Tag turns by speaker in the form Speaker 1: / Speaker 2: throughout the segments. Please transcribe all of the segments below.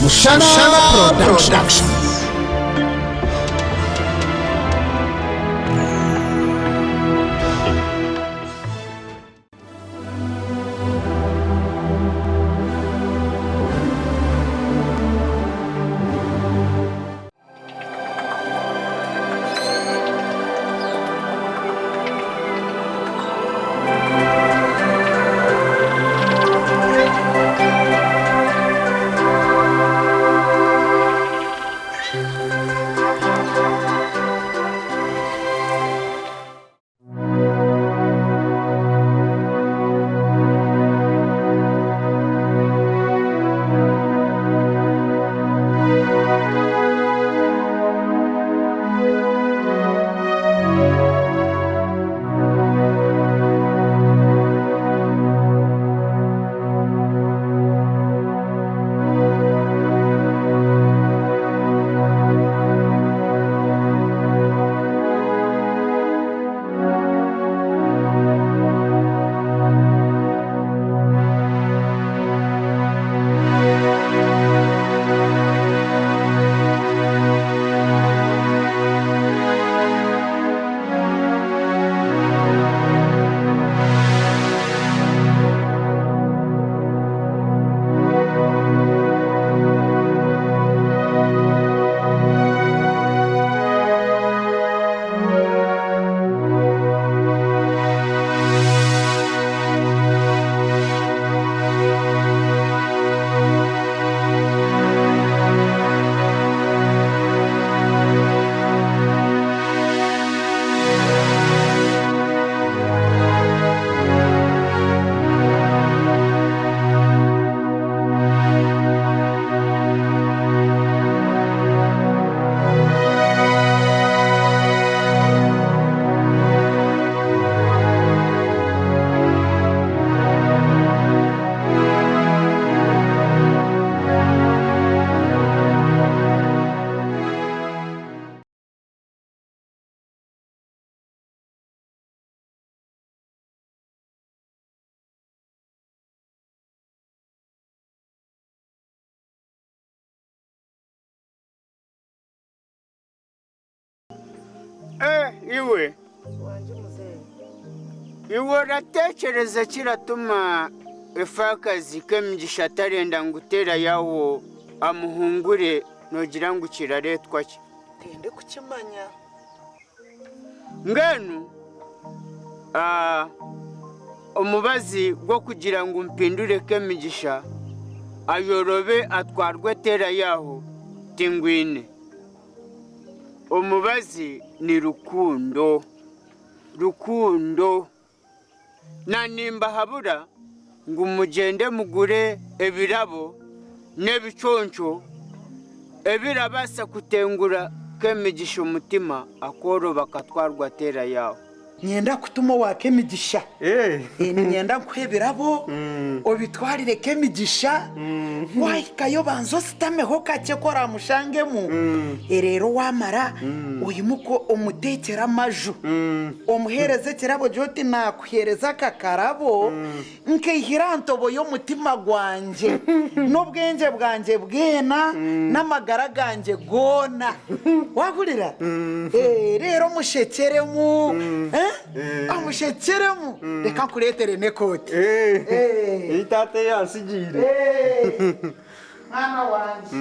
Speaker 1: Mushana Production.
Speaker 2: Iwe uratekereza kiratuma ifakazi Kyomugisha atarenda ngutera yawo amuhungure nogira ngo kiraretwa ki
Speaker 3: tende kukimanya
Speaker 2: ngenu umubazi gwo kugira ngo mpindure Kyomugisha ayorobe atwarwe tera yaho tingwine umubazi ni rukundo na nimba habura ngo umugende mugure ebirabo n'ebiconco ebirabasa kutengura Kyomugisha umutima akoroba akatwarwa tera yaho
Speaker 3: nyenda kutuma wa Kyomugisha nyenda kwebirabo obitwarire Kyomugisha wahikayo banzo sitameho kake kora mushangemu rero wamara uyimuko umutekera amaju umuhereze kirabo joti nakuhereza kakarabo nkihira ntobo yo mutima gwanje n'ubwenge bwanje bwena n'amagara ganje gona wagurira rero mushekeremu amushekeremu reka kuretere nekoti
Speaker 4: itate yansigire
Speaker 3: mwana wanje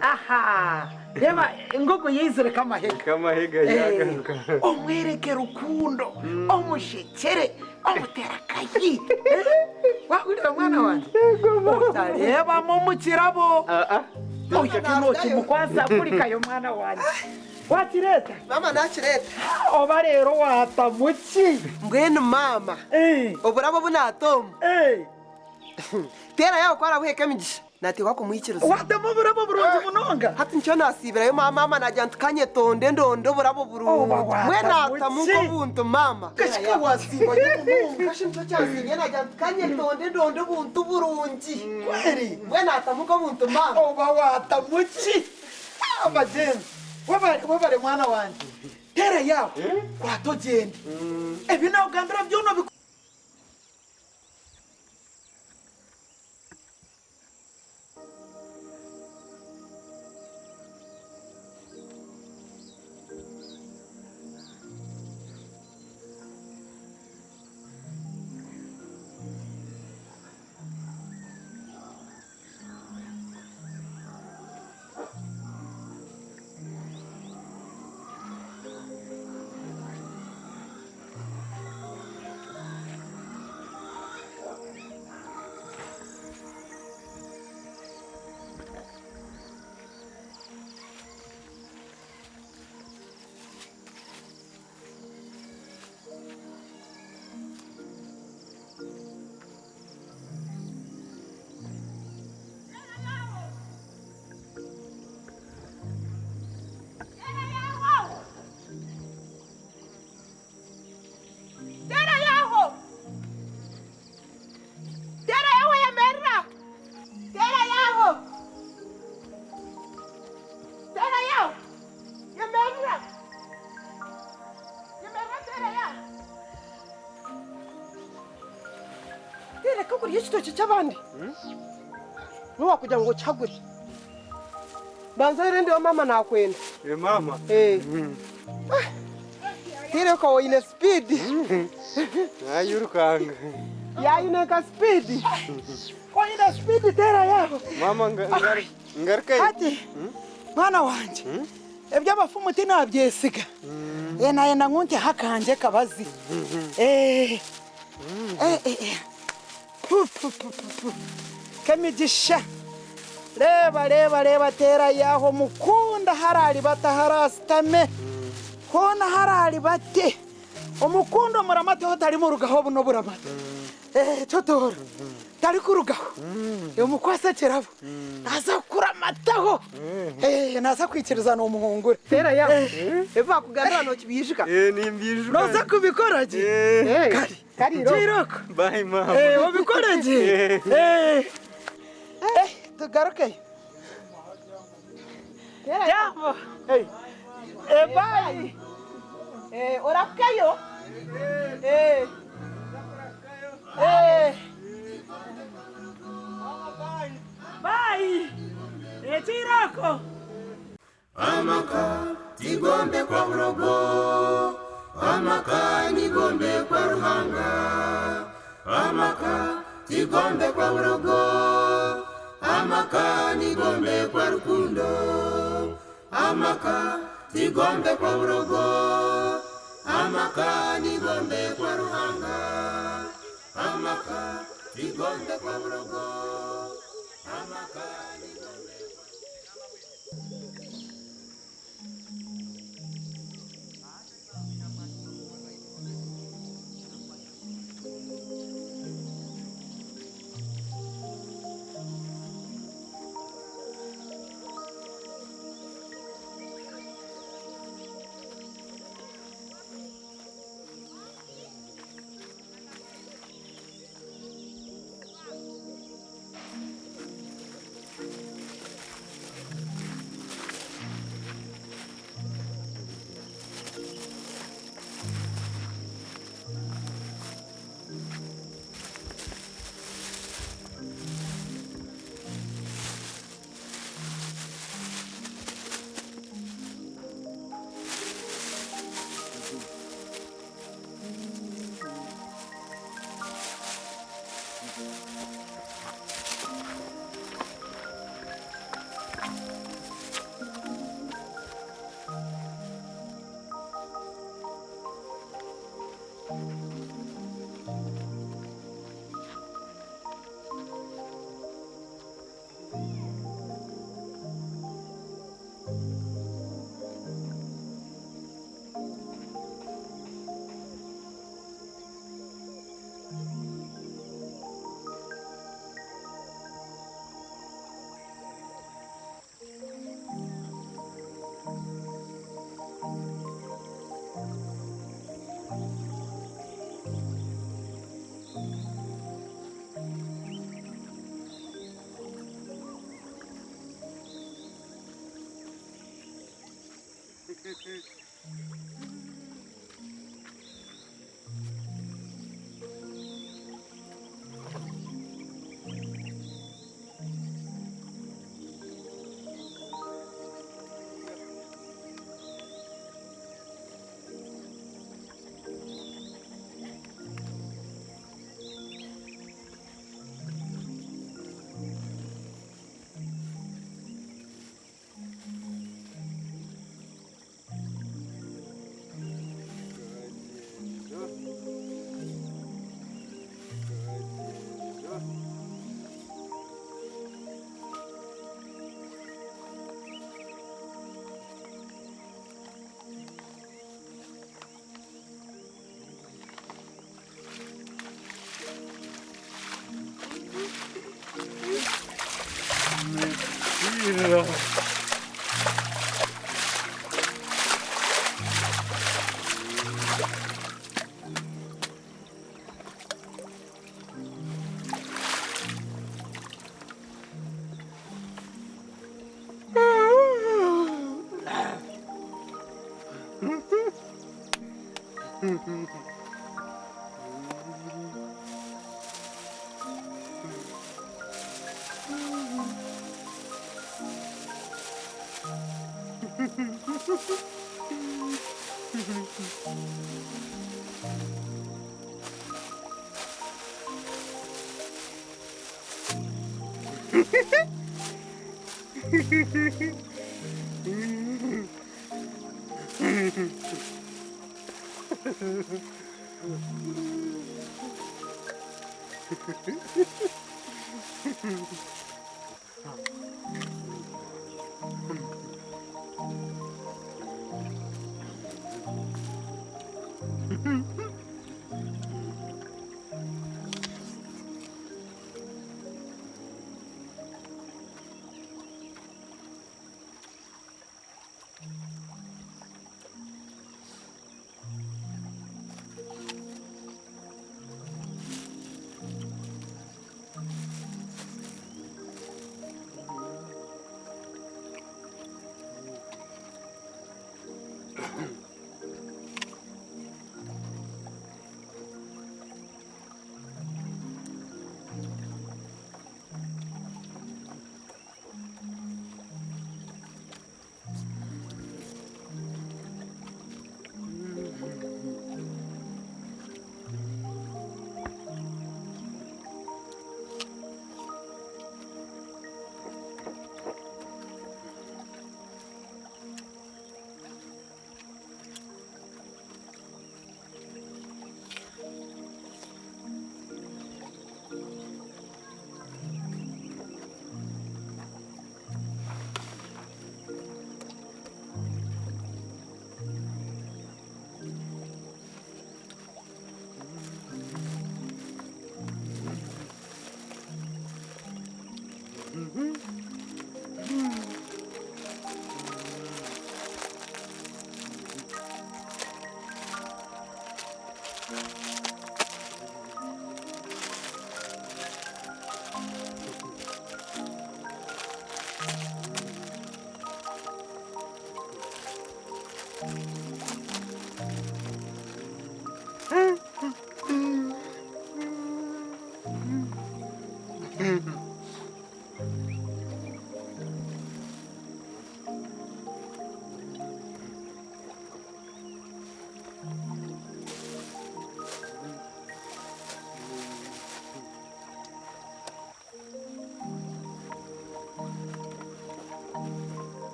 Speaker 3: aha reba ingogo yizere
Speaker 4: kamahega yagaruka
Speaker 3: omwereke rukundo omushekere omutera kayi wagurira mwana wanje utareba mu mukirabo oya kinoki mukwaza kuri kayo mwana wanje wakireta
Speaker 5: mama nakireta
Speaker 3: oba rero watamuki
Speaker 5: mbwene mama oburabo bunatomo tera yawo kwara buhe Kyomugisha nati wako muyikiruza
Speaker 3: watamo burabo burungi munonga
Speaker 5: hati ncho nasibira yo mama najya ntukanye tonde ndondo burabo burungi we natamuko buntu mama
Speaker 3: kashika wasiba y'umuntu
Speaker 5: kashi ncho cyasinye najya ntukanye tonde ndondo buntu burungi
Speaker 3: kweri
Speaker 5: we natamuko buntu mama
Speaker 3: oba watamuki abajenzi wabare mwana wanje tera yawo kwatojende ebina ugambira byono
Speaker 5: reka kuriya igitoki cy'abandi ntiwakugira ngo cyagure banza rero ndiho mama nakwenda
Speaker 4: Mama.
Speaker 5: tire ko ine speed
Speaker 4: Nayirukanga.
Speaker 5: yayineka speed ko ine speed tera yaho
Speaker 4: Mama ngaruka.
Speaker 3: ati mwana wanje eby'abafumu tinabyesiga naye nangunke hakanje kabazi kemigisha reba tera yaho mukunda harari bataharasitame hona harari bate umukundo muramate ho tari mu rugaho buno buramate totora tari ku rugaho umukwasa kirabo naza kuramataho naza kwikiriza no umuhungure
Speaker 5: tera yaho eva kuganira no kibishika
Speaker 4: Nimbijwe.
Speaker 3: noza kubikoraje
Speaker 5: kari
Speaker 3: jiroko
Speaker 4: Bye mama.
Speaker 3: wabikoraje tugaruke
Speaker 5: tera
Speaker 3: jambo bye
Speaker 5: orakayo
Speaker 3: bye jiroko
Speaker 1: Amaka tigombe kwa urogo, amaka nigombe kwa ruhanga, amaka tigombe kwa urogo, amaka nigombe kwa rukundo, amaka tigombe kwa urogo, amaka nigombe kwa ruhanga, amaka tigombe kwa urogo, amaka nigombe.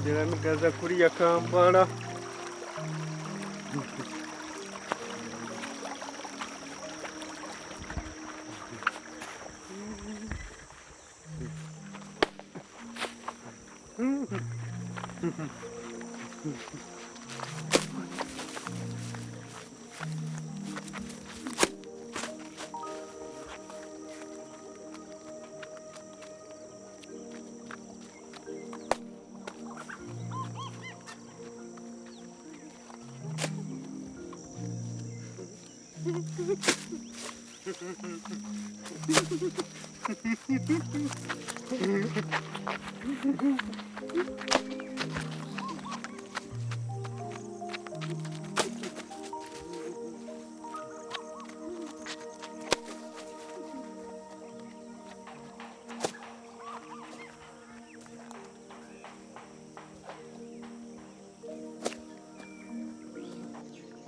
Speaker 4: Ngira nikaza kuriya Kampala.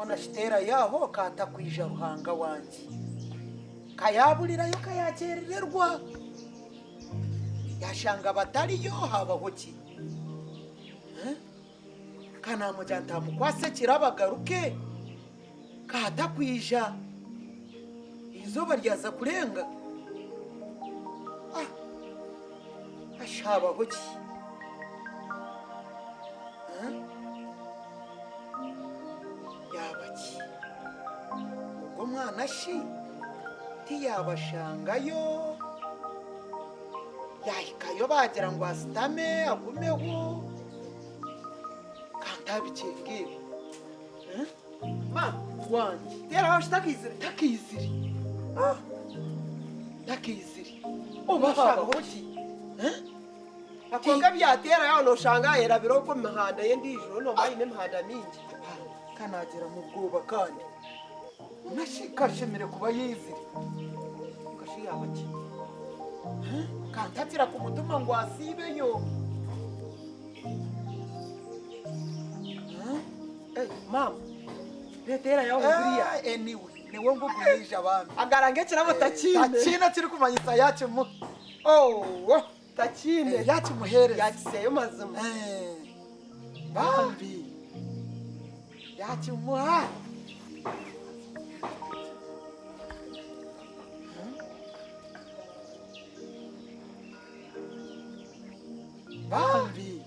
Speaker 3: onashitera yaho katakwija ruhanga wanje kayaburirayo kayakerererwa yashanga batariyo habaho ki kanamujya ntamukwase kirabagaruke katakwija izuba ryaza kurenga ashabaho ki yabaki ubwo mwana shi ntiyabashangayo yahikayo bagira ngo asitame agumeho kandi abikengere mama wanjye tera aho takizire takizire uba habaho ki
Speaker 5: akoga byatera yaho noshanga era biroko mihanda ye ndijoro no mayine mihanda mingi
Speaker 3: kanagera mu bwoba kandi nashikashemere kuba yizire
Speaker 5: kashi yabaki
Speaker 3: kantatira ku mutima ngo asibeyo
Speaker 5: mama retera yaho buriya
Speaker 3: anyway niwe ngugurije abami
Speaker 5: agarange kirabo takine
Speaker 3: takine kiri kumanyisa yacu mu
Speaker 5: takine
Speaker 3: yacu muhereza
Speaker 5: yakiseyo mazima
Speaker 3: bambi yacu muha bambi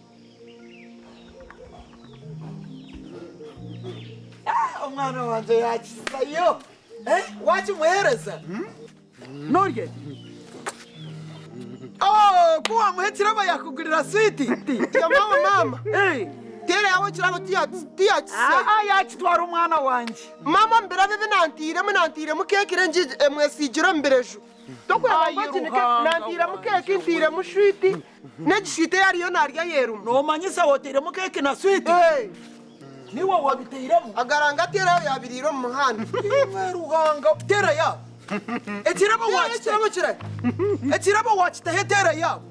Speaker 3: umwana wanje yakisayo wacu muhereza norye ko wamuhetira yakugurira switi
Speaker 5: ya mama tera yawe kirabo tiyakise
Speaker 3: yakitwara umwana wanje
Speaker 5: mama mbere nantire mukekire njije mwesigira mberejo nantire mukeke ntire mushwiti negishite yariyo narya yerumu
Speaker 3: nomanyisa wotere mukeke na switi niwe wabiteiremo
Speaker 5: agaranga tera yabiriro mu muhanda
Speaker 3: ruhanga tera ya ekirabo wakitahe tera yabo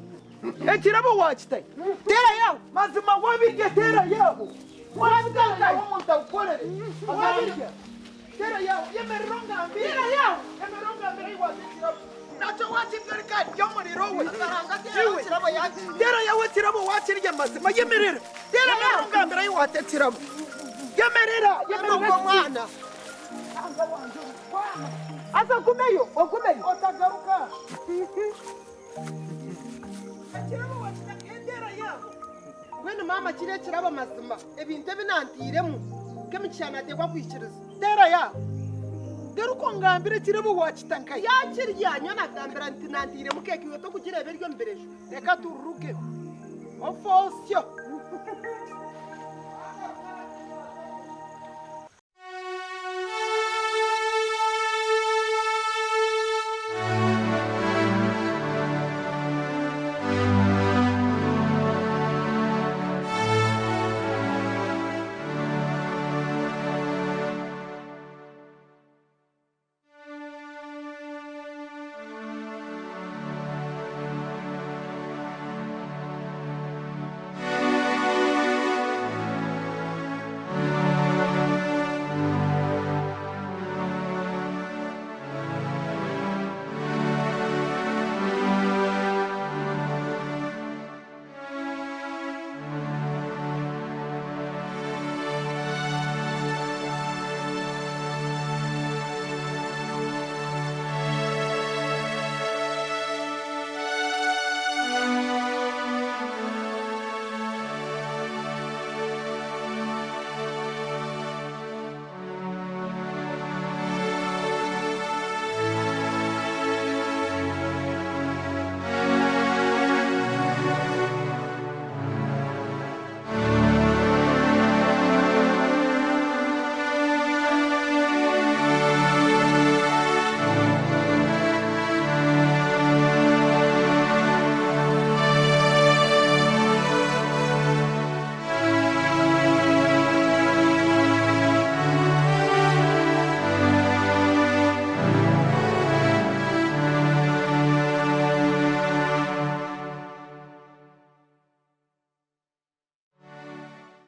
Speaker 3: ekirabo wakitahe tera yabo mazima wabirya tera yabo wabirya umuntu awukorere wabirya tera yabo yemerero ngambire nacyo wakibwira kandi yo muriro we tera yawe kirabo wakirya mazima yemerera tera yawe ngambire yiwate kirabo yemerera
Speaker 5: mwana
Speaker 3: asa kumeyo otagaruka kirabo wakitendera yabo
Speaker 5: wena mama kire kirabo mazima ebintu binantiremu kemicyana tegwa kwikiriza
Speaker 3: tera yabo garuko ngambire kirabo wakitanka
Speaker 5: yakirya nyona gambira ntinantire mukeke yoto kukirebe ryo mberejo
Speaker 3: reka tururuke ofosyo